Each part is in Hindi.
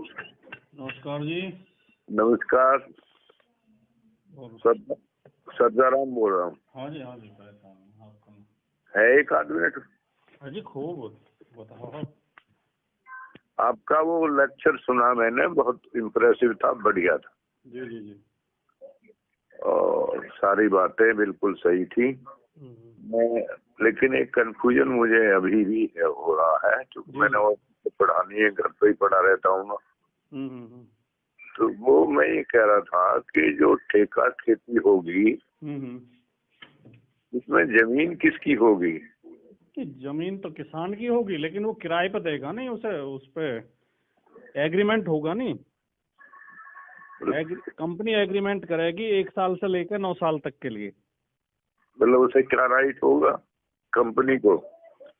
नमस्कार जी। नमस्कार। सज्जाराम बोल रहा हूँ। हाँ जी पहचान आपका है एक आदमी। हाँ जी खूब बताओ। आपका वो लेक्चर सुना मैंने, बहुत इम्प्रेसिव था, बढ़िया था। जी जी जी। और सारी बातें बिल्कुल सही थी। मैं लेकिन एक कंफ्यूजन मुझे अभी भी हो रहा है, क्योंकि मैंने वो पढ़ानी है, घर पे ही पढ़ा रहता हूँ ना। तो वो मैं ये कह रहा था कि जो ठेका खेती होगी उसमें जमीन किसकी होगी? कि जमीन तो किसान की होगी, लेकिन वो किराए पे देगा नहीं, उसे उस पे एग्रीमेंट होगा नहीं। कंपनी एग्रीमेंट करेगी 1 साल से लेकर 9 साल तक के लिए। मतलब उसे क्या राइट होगा कंपनी को?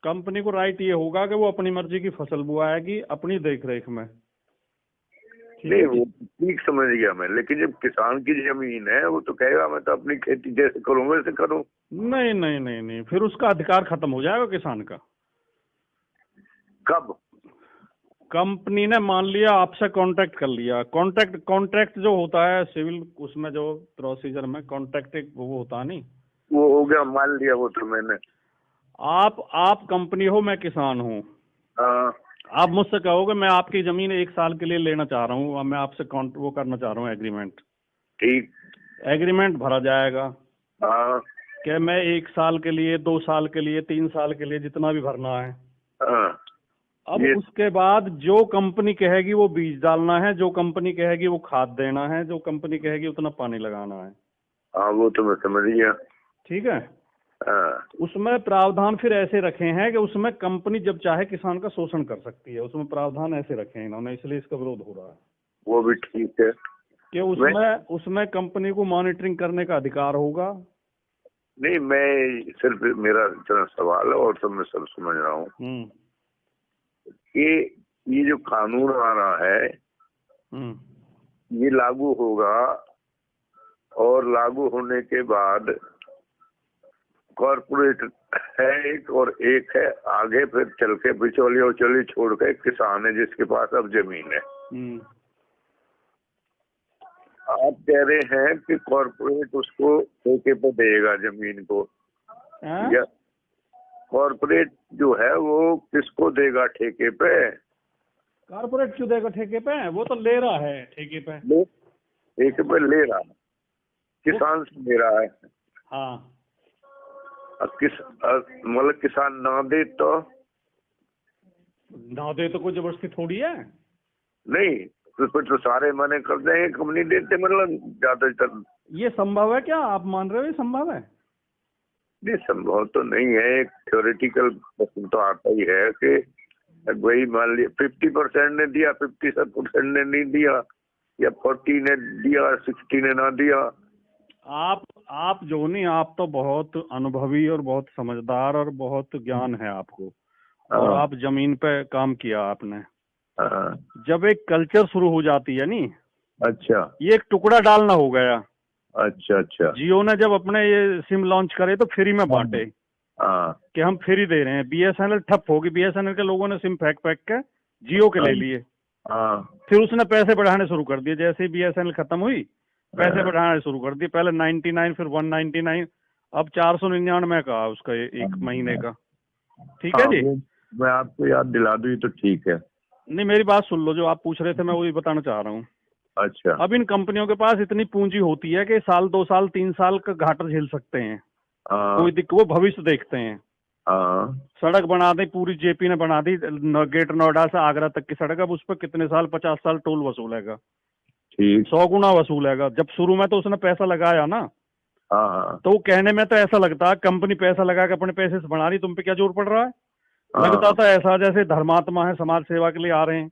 कंपनी को राइट ये होगा कि वो अपनी मर्जी की फसल बुआएगी अपनी देख रेख में। नहीं, वो ठीक समझ गया मैं, लेकिन जब किसान की जमीन है वो तो कहेगा मैं तो अपनी खेती जैसे करूँ वैसे करूँ। नहीं, फिर उसका अधिकार खत्म हो जाएगा किसान का। कब? कंपनी ने मान लिया आपसे कॉन्ट्रैक्ट कर लिया। कॉन्ट्रैक्ट जो होता है सिविल, उसमें जो प्रोसीजर में कॉन्ट्रैक्ट एक वो होता है नहीं, वो हो गया, मान लिया वो तो मैंने। आप कंपनी हो, मैं किसान हूँ। आप मुझसे कहोगे मैं आपकी जमीन 1 साल के लिए लेना चाह रहा हूँ, मैं आपसे वो करना चाह रहा हूँ एग्रीमेंट। ठीक, एग्रीमेंट भरा जाएगा कि मैं 1 साल के लिए, 2 साल के लिए, 3 साल के लिए, जितना भी भरना है। अब उसके बाद जो कंपनी कहेगी वो बीज डालना है, जो कंपनी कहेगी वो खाद देना है, जो कंपनी कहेगी उतना पानी लगाना है। वो तो मैं समझ गया। ठीक है। उसमें प्रावधान फिर ऐसे रखे हैं कि उसमें कंपनी जब चाहे किसान का शोषण कर सकती है। उसमें प्रावधान ऐसे रखे हैं इन्होंने, इसलिए इसका विरोध हो रहा है। वो भी ठीक है कि उसमें कंपनी को मॉनिटरिंग करने का अधिकार होगा। नहीं, मैं सिर्फ मेरा इतना सवाल है और तो मैं सब समझ रहा हूँ कि ये जो कानून आ रहा है ये लागू होगा, और लागू होने के बाद कॉर्पोरेट है एक और एक है आगे, फिर चल के बिचौलिया उचौली छोड़ के किसान है जिसके पास अब जमीन है। आप कह रहे हैं कि कॉर्पोरेट उसको ठेके पे देगा जमीन को, या कॉर्पोरेट जो है वो किसको देगा ठेके पे? कॉर्पोरेट क्यों देगा ठेके पे? वो तो ले रहा है ठेके पे। ठेके पे ले रहा है, किसान से ले रहा है। हाँ, मतलब किसान ना दे तो कोई जबरदस्ती थोड़ी है। नहीं, तो कुछ तो सारे मने कर देंगे, कंपनी देते, मतलब ज्यादातर। ये संभव है क्या? आप मान रहे हो ये संभव है? नहीं, संभव तो नहीं है। एक थ्योरेटिकल प्रश्न तो आता ही है कि वही मान लिया 50% ने दिया, 50% ने नहीं दिया, या 40 ने दिया, 60 ने ना दिया। आप जो नहीं, आप तो बहुत अनुभवी और बहुत समझदार और बहुत ज्ञान है आपको, और आप जमीन पे काम किया आपने। जब एक कल्चर शुरू हो जाती है नी, अच्छा, ये एक टुकड़ा डालना हो गया। अच्छा। जियो ने जब अपने ये सिम लॉन्च करे तो फ्री में बांटे कि हम फ्री दे रहे हैं। बीएसएनएल ठप होगी, बीएसएनएल के लोगों ने सिम फेंक के जियो के ले लिए। फिर उसने पैसे बढ़ाने शुरू कर दिए। जैसे ही बीएसएनएल खत्म हुई, पैसे बढ़ाने शुरू कर दिए। पहले 99, फिर 199, अब 499 का उसका एक महीने का। ठीक है जी। मैं आपको याद दिला दूं तो ठीक है। नहीं, मेरी बात सुन लो, जो आप पूछ रहे थे मैं वही बताना चाह रहा हूँ। अच्छा। अब इन कंपनियों के पास इतनी पूंजी होती है कि साल, 2 साल, 3 साल का घाटा झेल सकते हैं। वो भविष्य देखते हैं। सड़क बना दी, पूरी जेपी ने बना दी, गेट नोएडा से आगरा तक की सड़क। अब उस पर कितने साल, 50 साल टोल वसूलेगा। 100 गुना वसूलेगा। जब शुरू में तो उसने पैसा लगाया ना, तो वो कहने में तो ऐसा लगता है कंपनी पैसा लगा के अपने पैसे से बना रही, तुम पे क्या जोर पड़ रहा है। लगता था ऐसा जैसे धर्मात्मा है, समाज सेवा के लिए आ रहे हैं।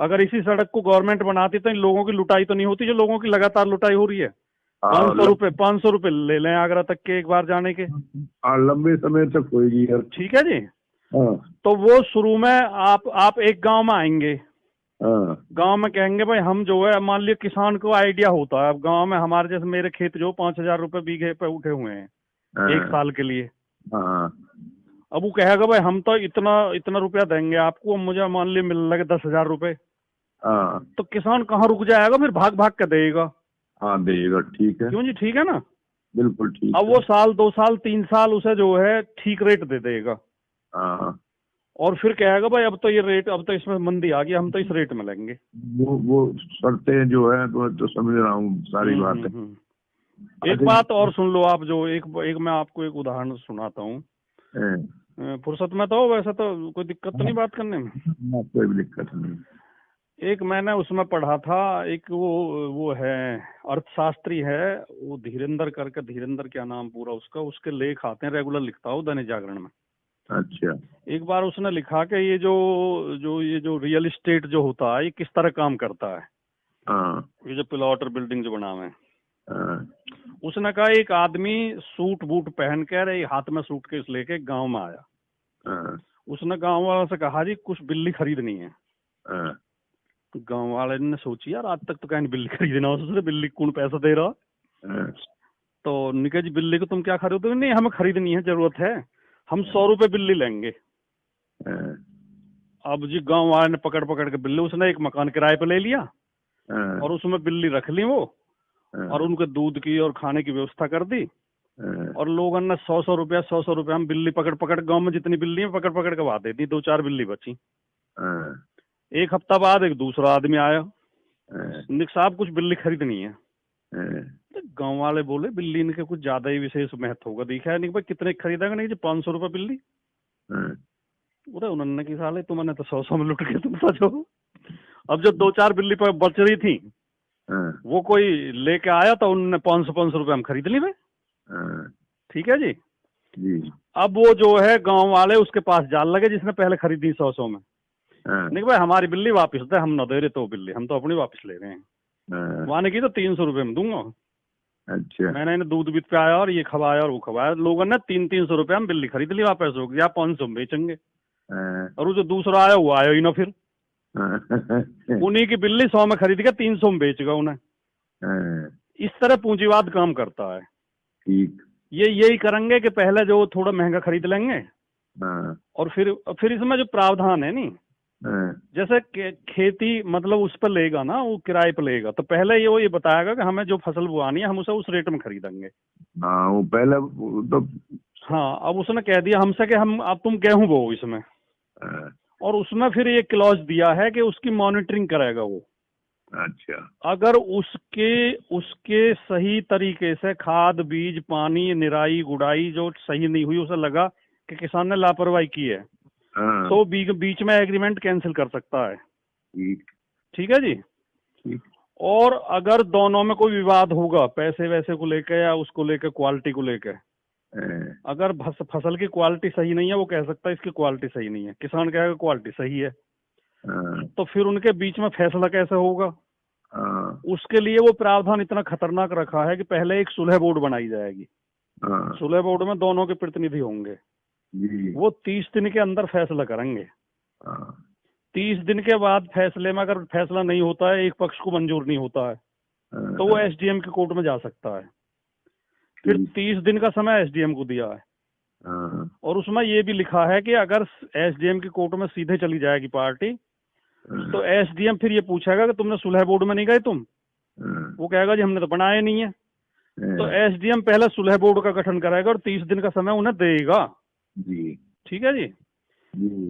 अगर इसी सड़क को गवर्नमेंट बनाती तो इन लोगों की लुटाई तो नहीं होती जो लोगों की लगातार लुटाई हो रही है। 500 रुपए ले लें आगरा तक के एक बार जाने के, लंबे समय तक होगी। ठीक है जी। तो वो शुरू में आप एक गांव में आएंगे, गांव में कहेंगे भाई हम जो है, मान लिया किसान को आइडिया होता है, अब गांव में हमारे जैसे मेरे खेत जो 5000 रुपए बीघे पे उठे हुए हैं 1 साल के लिए। अब वो कहेगा भाई हम तो इतना रुपया देंगे आपको, मुझे मान लिया मिल लगे 10,000 रुपए। हाँ तो किसान कहाँ रुक जाएगा, फिर भाग भाग के देगा। हाँ देगा, ठीक है, क्यों जी, ठीक है ना। बिल्कुल ठीक अब है। वो साल 2 साल 3 साल उसे जो है ठीक रेट दे देगा, हाँ और फिर कहेगा भाई अब तो ये रेट, अब तो इसमें मंदी आ गई, हम तो इस रेट में लेंगे। वो शर्तें जो है तो समझ रहा हूँ सारी बातें। एक बात और सुन लो आप, जो एक एक मैं आपको एक उदाहरण सुनाता हूँ। फुर्सत में तो वैसे तो कोई दिक्कत तो नहीं बात करने में? कोई भी दिक्कत नहीं। एक मैंने उसमें पढ़ा था, एक वो है अर्थशास्त्री है, वो धीरेन्द्र करके, धीरेन्द्र क्या नाम पूरा उसका, उसके लेख आते हैं, रेगुलर लिखता हूँ दैनिक जागरण में। अच्छा। एक बार उसने लिखा कि ये जो रियल एस्टेट जो होता है ये किस तरह काम करता है। हाँ ये जो प्लॉट और बिल्डिंग जो बनावे हैं, हाँ उसने कहा एक आदमी सूट बूट पहन कर हाथ में सूटकेस लेके गांव में आया। हाँ उसने गांव वालों से कहा जी कुछ बिल्ली खरीदनी है। हाँ गांव वाले ने सोची यार आज तक तो कहीं बिल्ली खरीदना हो, उसने बिल्ली कौन पैसा दे रहा। हाँ तो निका जी बिल्ली को तुम क्या खरीदोगे? नहीं हमें खरीदनी है, जरूरत है, हम 100 रुपए बिल्ली लेंगे। हाँ अब जी गांव वाले ने पकड़ पकड़ के बिल्ली, उसने एक मकान किराए पे ले लिया हाँ और उसमें बिल्ली रख ली वो, और उनके दूध की और खाने की व्यवस्था कर दी। और लोगों ने 100 रुपया 100 रुपया हम बिल्ली पकड़ पकड़, गांव में जितनी बिल्ली है पकड़ पकड़ के बात देती, 2-4 बिल्ली बची। एक हफ्ता बाद एक दूसरा आदमी आया, निक साहब कुछ बिल्ली खरीदनी है। तो गांव वाले बोले बिल्ली इनके कुछ ज्यादा ही विशेष महत्व होगा, देखा है नहीं भाई कितने खरीदेगा? नहीं जी 500 रुपये बिल्ली। बोले उन्होंने की साले तुमने तो 100 में लुट के तुम सचो। अब जो 2-4 बिल्ली पर बच रही थी वो कोई लेके आया तो उन्होंने 500 रुपये हम खरीद ली भाई। ठीक है जी। अब वो जो है गांव वाले उसके पास जाल लगे जिसने पहले खरीदी 100 में। नहीं भाई हमारी बिल्ली वापस दे, हम न दे रहे तो बिल्ली, हम तो अपनी वापस ले रहे हैं। वहां ने की तो 300 रुपये में दूंगा। अच्छा। मैंने इन्हें दूध भी पिलाया और ये खवाया और वो खवाया, लोगों ने 300 रुपये में बिल्ली खरीद ली, वापस हो गया 500 में बेचेंगे। और वो जो दूसरा आया वो आया ही ना, फिर उन्हीं की बिल्ली 100 में खरीद के 300 में बेचेगा उन्हें। इस तरह पूंजीवाद काम करता है। ठीक। ये यही करेंगे कि पहले जो थोड़ा महंगा खरीद लेंगे और फिर इसमें जो प्रावधान है नहीं, जैसे खेती मतलब उस पर लेगा ना, वो किराए पर लेगा, तो पहले ये बताएगा कि हमें जो फसल बुआनी है हम उसे उस रेट में खरीदेंगे। हाँ वो पहले तो। हाँ अब उसने कह दिया हमसे कि हम अब तुम गेहूं बो इसमें, और उसमें फिर ये क्लॉज दिया है कि उसकी मॉनिटरिंग करेगा वो। अच्छा। अगर उसके सही तरीके से खाद बीज पानी निराई गुड़ाई जो सही नहीं हुई, उसे लगा कि किसान ने लापरवाही की है, तो बीच में एग्रीमेंट कैंसिल कर सकता है। ठीक है जी। और अगर दोनों में कोई विवाद होगा पैसे वैसे को लेकर या उसको लेकर क्वालिटी को लेकर, अगर फसल की क्वालिटी सही नहीं है वो कह सकता है इसकी क्वालिटी सही नहीं है, किसान कहेगा क्वालिटी सही है, तो फिर उनके बीच में फैसला कैसे होगा? उसके लिए वो प्रावधान इतना खतरनाक रखा है कि पहले एक सुलह बोर्ड बनाई जाएगी। सुलह बोर्ड में दोनों के प्रतिनिधि होंगे, वो 30 दिन के अंदर फैसला करेंगे। 30 दिन के बाद फैसले में अगर फैसला नहीं होता है, एक पक्ष को मंजूर नहीं होता है, तो वो एसडीएम के कोर्ट में जा सकता है। फिर 30 दिन का समय एसडीएम को दिया है। और उसमें ये भी लिखा है कि अगर एसडीएम के कोर्ट में सीधे चली जाएगी पार्टी, तो एसडीएम फिर ये पूछेगा कि तुमने सुलह बोर्ड में नहीं गए तुम? वो कहेगा जी हमने तो बनाया नहीं है। तो एसडीएम पहले सुलह बोर्ड का गठन करेगा और 30 दिन का समय उन्हें देगा। ठीक है जी।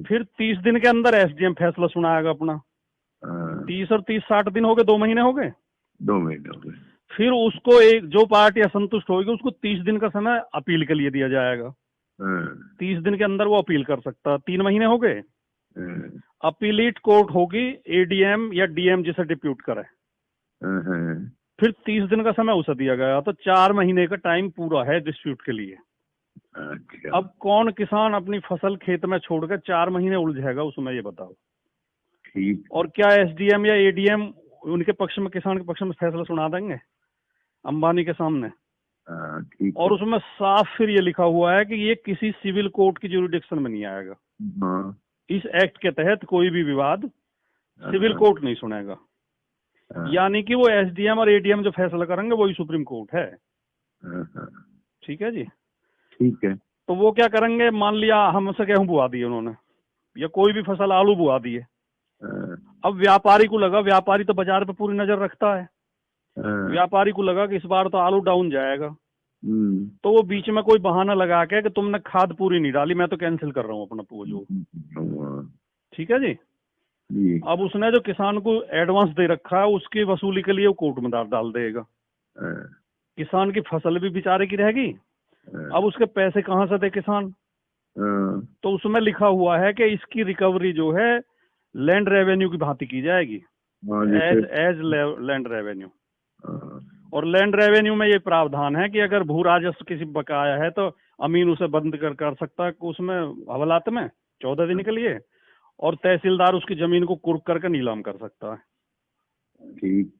फिर 30 दिन के अंदर एसडीएम फैसला सुनाएगा अपना। 30 और 30 60 दिन हो गए, 2 महीने हो गए। 2 महीने हो गए। फिर उसको एक जो पार्टी असंतुष्ट होगी उसको 30 दिन का समय अपील के लिए दिया जाएगा। 30 दिन के अंदर वो अपील कर सकता। 3 महीने हो गए। अपीलीट कोर्ट होगी, एडीएम या डीएम जिसे डिप्यूट करे। फिर 30 दिन का समय उसे दिया गया, तो 4 महीने का टाइम पूरा है डिस्प्यूट के लिए। अच्छा। अब कौन किसान अपनी फसल खेत में छोड़कर 4 महीने उलझेगा उसमें, ये बताओ। ठीक। और क्या एसडीएम या एडीएम उनके पक्ष में, किसान के पक्ष में फैसला सुना देंगे अंबानी के सामने? ठीक। और उसमें साफ फिर ये लिखा हुआ है कि ये किसी सिविल कोर्ट की ज्यूरिडिक्शन में नहीं आएगा। इस एक्ट के तहत कोई भी विवाद सिविल कोर्ट नहीं सुनेगा। यानी कि वो एसडीएम और एडीएम जो फैसला करेंगे वही सुप्रीम कोर्ट है। ठीक है जी। ठीक है। तो वो क्या करेंगे, मान लिया हमसे गेहूं बुआ दिए उन्होंने, या कोई भी फसल आलू बुआ दिए, अब व्यापारी को लगा, व्यापारी तो बाजार पे पूरी नजर रखता है, व्यापारी को लगा कि इस बार तो आलू डाउन जाएगा, तो वो बीच में कोई बहाना लगा के कि तुमने खाद पूरी नहीं डाली, मैं तो कैंसिल कर रहा हूँ अपना वो जो, ठीक है जी। अब उसने जो किसान को एडवांस दे रखा है उसकी वसूली के लिए वो कोर्ट में डाल देगा, किसान की फसल भी बेचारे की रहेगी। अब उसके पैसे कहाँ से दे किसान? तो उसमें लिखा हुआ है कि इसकी रिकवरी जो है लैंड रेवेन्यू की भांति की जाएगी, एज लैंड रेवेन्यू। और लैंड रेवेन्यू में ये प्रावधान है कि अगर भू राजस्व किसी बकाया है तो अमीन उसे बंद कर सकता है उसमें हवालात में 14 दिन के लिए, और तहसीलदार उसकी जमीन को कुर्क करके नीलाम कर सकता है। ठीक।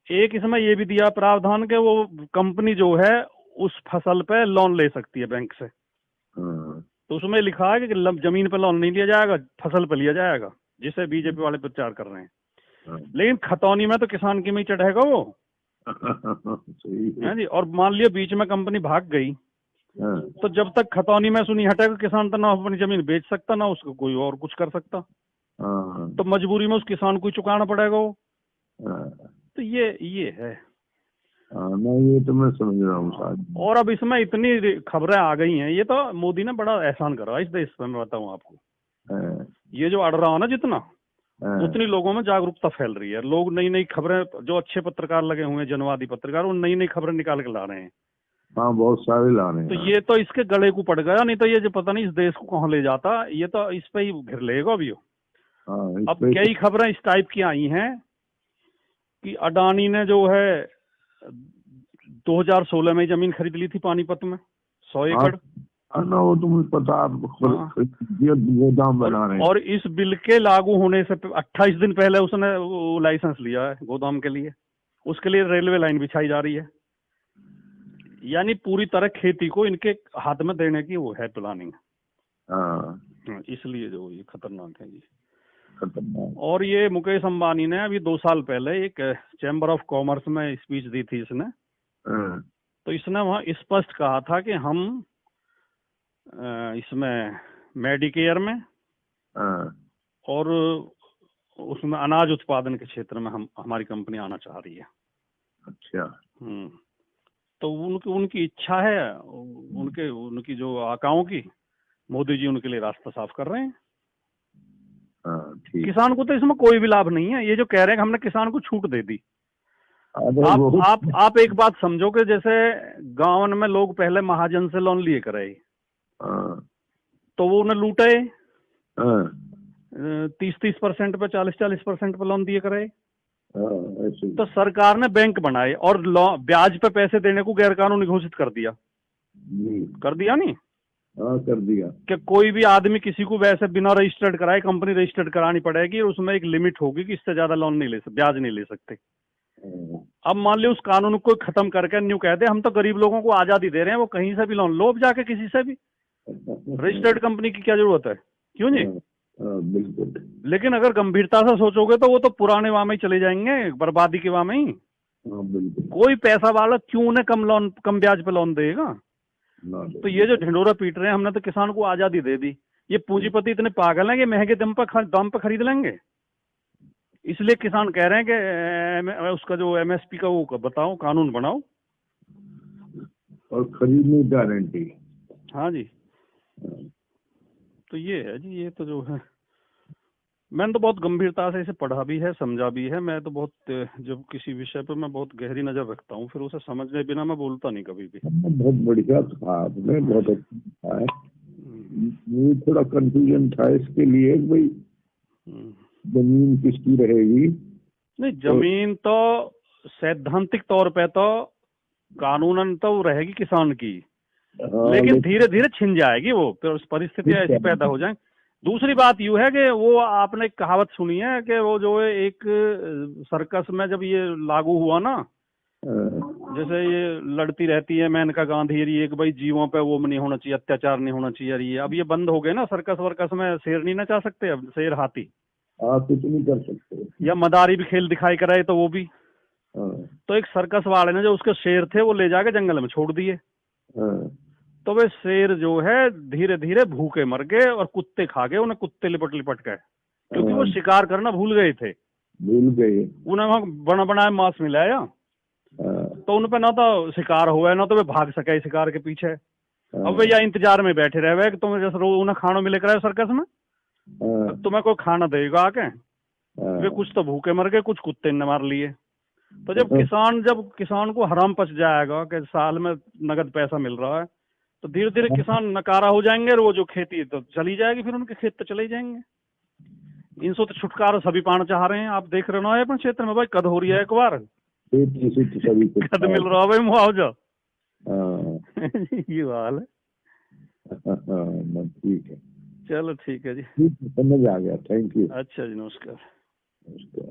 एक इसमें ये भी दिया प्रावधान कि वो कंपनी जो है उस फसल पे लोन ले सकती है बैंक से। तो उसमें लिखा है कि जमीन पे लोन नहीं लिया जाएगा, फसल पे लिया जाएगा, जिसे बीजेपी वाले प्रचार कर रहे हैं। लेकिन खतौनी में तो किसान की में ही चढ़ेगा वो है जी। और मान लिया बीच में कंपनी भाग गई, तो जब तक खतौनी में सुनी हटेगा किसान तो ना अपनी जमीन बेच सकता ना उसको कोई और कुछ कर सकता, तो मजबूरी में उस किसान को ही चुकाना पड़ेगा वो। तो ये है। नहीं, ये तो मैं समझ रहा हूँ साहब। और अब इसमें इतनी खबरें आ गई हैं, ये तो मोदी ने बड़ा एहसान करा इस देश पे, मैं बताऊं आपको। ये जो अड़ रहा हो ना जितना, उतनी लोगों में जागरूकता फैल रही है। लोग नई नई खबरें, जो अच्छे पत्रकार लगे हुए हैं, जनवादी पत्रकार, वो नई नई खबरें निकाल के ला रहे हैं। हाँ, बहुत सारे ला रहे हैं। तो ये तो इसके गले को पड़ गया, नहीं तो ये जो पता नहीं इस देश को कहाँ ले जाता, ये तो इस पे ही घिर लेगा अभी। अब कई खबरें इस टाइप की आई हैं कि अडानी ने जो है 2016 में जमीन खरीद ली थी पानीपत में 100 एकड़। ना वो तुम्हें पता, गोदाम बना रहे हैं। और इस बिल के लागू होने से 28 दिन पहले उसने वो लाइसेंस लिया है गोदाम के लिए, उसके लिए रेलवे लाइन बिछाई जा रही है। यानी पूरी तरह खेती को इनके हाथ में देने की वो है प्लानिंग। इसलिए जो ये खतरनाक है जी, खतरनाक। और ये मुकेश अंबानी ने अभी 2 साल पहले एक चैम्बर ऑफ कॉमर्स में स्पीच दी थी इसने। तो इसने वहाँ स्पष्ट कहा था कि हम इसमें मेडिकेयर में और उसमें अनाज उत्पादन के क्षेत्र में हमारी कंपनी आना चाह रही है। अच्छा। तो उनकी इच्छा है, उनकी जो आकाओं की, मोदी जी उनके लिए रास्ता साफ कर रहे हैं। किसान को तो इसमें कोई भी लाभ नहीं है। ये जो कह रहे हैं कि हमने किसान को छूट दे दी, आप एक बात समझो कि जैसे गांव में लोग पहले महाजन से लोन लिए करे, तो वो उन्हें लूटे 30% पे 40% पे लोन दिए करे। तो सरकार ने बैंक बनाए और ब्याज पे पैसे देने को गैर कानूनी घोषित कर दिया नहीं? कर दिया कि कोई भी आदमी किसी को वैसे बिना रजिस्टर्ड कराए कंपनी रजिस्टर्ड करानी पड़ेगी, और उसमें एक लिमिट होगी कि इससे ज्यादा लोन नहीं ले सकते, ब्याज नहीं ले सकते। अब मान लो उस कानून को खत्म करके न्यू कहते हम तो गरीब लोगों को आजादी दे रहे हैं, वो कहीं से भी लोन लो, जाके किसी से भी। रजिस्टर्ड कंपनी की क्या जरूरत है, क्यों जी? बिल्कुल। लेकिन अगर गंभीरता से सोचोगे तो वो तो पुराने वाह में ही चले जाएंगे, बर्बादी के वाह में ही। कोई पैसा वाला क्यों उन्हें कम ब्याज पे लोन देगा? तो ये जो ढिंडोरा पीट रहे हैं, हमने तो किसान को आजादी दे दी। ये पूंजीपति इतने पागल हैं कि महंगे दाम पे खरीद लेंगे। इसलिए किसान कह रहे हैं कि उसका जो एमएसपी का वो बताओ, कानून बनाओ और खरीदने की गारंटी। हाँ जी। तो ये है जी, ये तो जो है, मैंने तो बहुत गंभीरता से इसे पढ़ा भी है, समझा भी है। मैं तो बहुत, जब किसी विषय पर मैं बहुत गहरी नजर रखता हूँ, फिर उसे समझने बिना मैं बोलता नहीं कभी भी। बहुत बढ़िया था आपने, बहुत अच्छा है। मुझे थोड़ा कंफ्यूजन था इसके लिए, भाई जमीन किसकी रहेगी? नहीं, जमीन तो सैद्धांतिक तौर पे तो कानूनन तो रहेगी किसान की, लेकिन धीरे धीरे छिन जाएगी वो, फिर परिस्थिति ऐसी पैदा हो जाए। दूसरी बात यूं है कि वो आपने एक कहावत सुनी है कि वो जो है एक सर्कस में जब ये लागू हुआ ना, जैसे ये लड़ती रहती है मेनका गांधी, एक भाई जीवों पे वो नहीं होना चाहिए, अत्याचार नहीं होना चाहिए। ये अब ये बंद हो गए ना, सर्कस वर्कस में शेर नहीं नचा सकते अब, शेर हाथी कुछ नहीं कर सकते, या मदारी भी खेल दिखाई कराए तो वो भी। तो एक सर्कस वाले ने जो उसके शेर थे वो ले जाके जंगल में छोड़ दिए। तो वे शेर जो है धीरे धीरे भूखे मर गए और कुत्ते खा गए उन्हें, कुत्ते लिपट लिपट गए, क्योंकि वो शिकार करना भूल गए थे। भूल गए उन्हें बना बनाया मांस मिलाया, तो उन पे ना तो शिकार हुआ ना तो वे भाग सके शिकार के पीछे। अब वे या इंतजार में बैठे रहे कि तुम्हें जैसे रोज उन्हें खाना मिले कराए सर्कस में, तुम्हें कोई खाना देगा आके, वे कुछ तो भूखे मर गए, कुछ कुत्ते ने मार लिए। तो जब किसान को हराम पच जाएगा कि साल में नगद पैसा मिल रहा है, तो धीरे धीरे किसान नकारा हो जाएंगे और वो जो खेती तो चली जाएगी, फिर उनके खेत तो चले ही जाएंगे। इनसे तो छुटकारा सभी पाना चाह रहे हैं। आप देख रहे हो अपने क्षेत्र में भाई कद हो रही है, एक बार कद मिल रहा है भाई मुआवजा। ये हाल है। ठीक है, चलो ठीक है जी, समझ आ गया। Thank you. अच्छा जी, नमस्कार। नमस्कार।